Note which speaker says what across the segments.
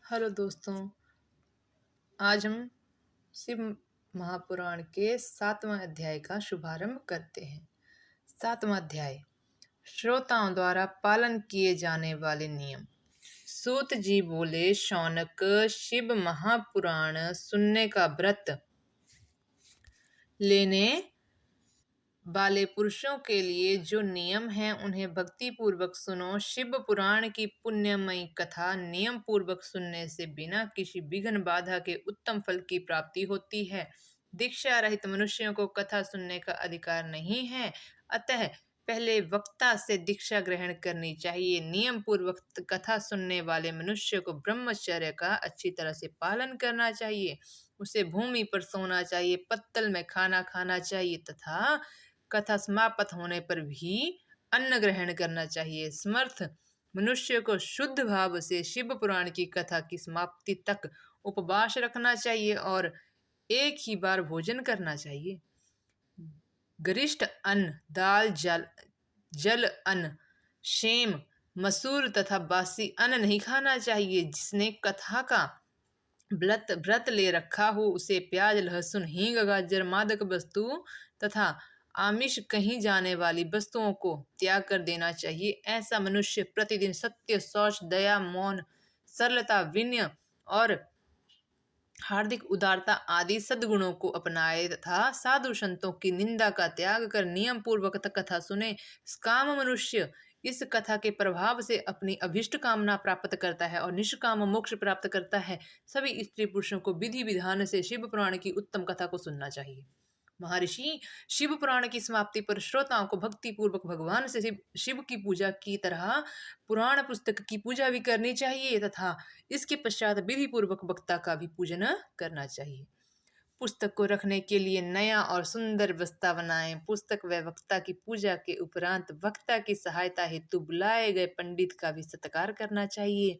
Speaker 1: Hello दोस्तों, आज हम शिव महापुराण के 7वां अध्याय का शुभारंभ करते हैं। 7वां अध्याय, श्रोताओं द्वारा पालन किए जाने वाले नियम। सूत जी बोले, शौनक, शिव महापुराण सुनने का व्रत लेने वाले पुरुषों के लिए जो नियम हैं उन्हें भक्ति पूर्वक सुनो। शिव पुराण की पुण्यमयी कथा नियम पूर्वक सुनने से बिना किसी विघ्न बाधा के उत्तम फल की प्राप्ति होती है। दीक्षा रहित मनुष्यों को कथा सुनने का अधिकार नहीं है, अतः पहले वक्ता से दीक्षा ग्रहण करनी चाहिए। नियम पूर्वक कथा सुनने वाले मनुष्य को ब्रह्मचर्य का अच्छी तरह से पालन करना चाहिए। उसे भूमि पर सोना चाहिए, पत्तल में खाना खाना चाहिए तथा कथा समाप्त होने पर भी अन्न ग्रहण करना चाहिए। समर्थ मनुष्य को शुद्ध भाव से शिव पुराण की कथा की समाप्ति तक उपवास रखना चाहिए और एक ही बार भोजन करना चाहिए। गरिष्ठ अन्न, दाल, जल अन्न, शेम, मसूर तथा बासी अन्न नहीं खाना चाहिए। जिसने कथा का व्रत ले रखा हो उसे प्याज, लहसुन, हींग, गाजर, मादक वस्तु तथा आमिष कहीं जाने वाली वस्तुओं को त्याग कर देना चाहिए। ऐसा मनुष्य प्रतिदिन सत्य, शौच, दया, मौन, सरलता, विनय और हार्दिक उदारता आदि सद्गुणों को अपनाए तथा साधु संतों की निंदा का त्याग कर नियम पूर्वक कथा सुने। काम मनुष्य इस कथा के प्रभाव से अपनी अभिष्ट कामना प्राप्त करता है और निष्काम मोक्ष प्राप्त करता है। सभी स्त्री पुरुषों को विधि विधान से शिव पुराण की उत्तम कथा को सुनना चाहिए। महर्षि, शिव पुराण की समाप्ति पर श्रोताओं को भक्ति पूर्वक भगवान से शिव की पूजा की तरह पुराण पुस्तक की पूजा भी करनी चाहिए तथा इसके पश्चात विधि पूर्वक वक्ता का भी पूजन करना चाहिए। पुस्तक को रखने के लिए नया और सुंदर बस्ता बनाएं। पुस्तक व वक्ता की पूजा के उपरांत वक्ता की सहायता हेतु बुलाए गए पंडित का भी सत्कार करना चाहिए।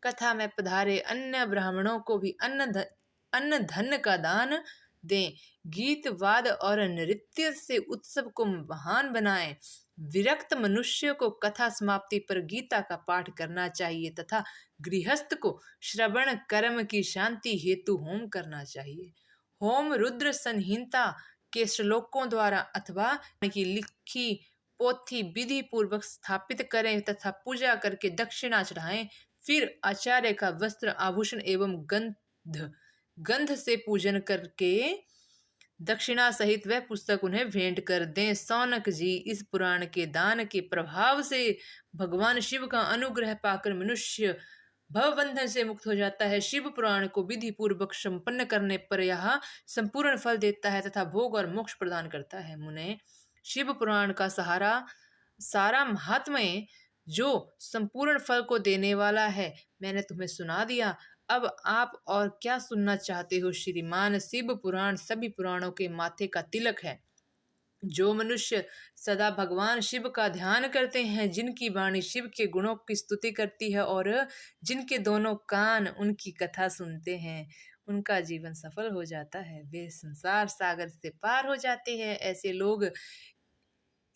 Speaker 1: कथा में पधारे अन्य ब्राह्मणों को भी अन्न धन का दान दें। गीत, वाद और नृत्य से उत्सव को महान बनाएं। विरक्त मनुष्य को कथा समाप्ति पर गीता का पाठ करना चाहिए तथा गृहस्थ को श्रवण कर्म की शांति हेतु होम करना चाहिए। होम रुद्र संहिता के श्लोकों द्वारा अथवा की लिखी पोथी विधि पूर्वक स्थापित करें तथा पूजा करके दक्षिणा चढ़ाएं। फिर आचार्य का वस्त्र, आभूषण एवं गंध से पूजन करके दक्षिणा सहित वह पुस्तक उन्हें भेंट कर दें। शौनक जी, इस पुराण के दान के प्रभाव से भगवान शिव का अनुग्रह पाकर मनुष्य भवबंधन से मुक्त हो जाता है। शिव पुराण को विधि पूर्वक संपन्न करने पर यह संपूर्ण फल देता है तथा भोग और मोक्ष प्रदान करता है। मुने, शिव पुराण का सारा महात्म्य जो संपूर्ण फल को देने वाला है मैंने तुम्हें सुना दिया। अब आप और क्या सुनना चाहते हो श्रीमान? शिव पुराण सभी पुराणों के माथे का तिलक है। जो मनुष्य सदा भगवान शिव का ध्यान करते हैं, जिनकी वाणी शिव के गुणों की स्तुति करती है और जिनके दोनों कान उनकी कथा सुनते हैं, उनका जीवन सफल हो जाता है। वे संसार सागर से पार हो जाते हैं। ऐसे लोग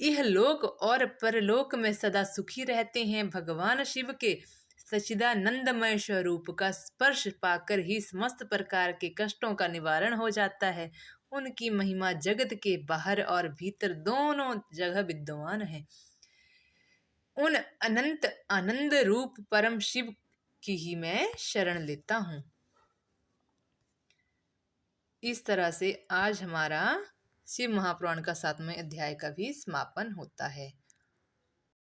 Speaker 1: यह लोक और परलोक में सदा सुखी रहते हैं। भगवान शिव के सच्चिदानंदमय स्वरूप का स्पर्श पाकर ही समस्त प्रकार के कष्टों का निवारण हो जाता है। उनकी महिमा जगत के बाहर और भीतर दोनों जगह विद्यमान है। उन अनंत आनंद रूप परम शिव की ही मैं शरण लेता हूँ। इस तरह से आज हमारा शिव महापुराण का 7वें अध्याय का भी समापन होता है।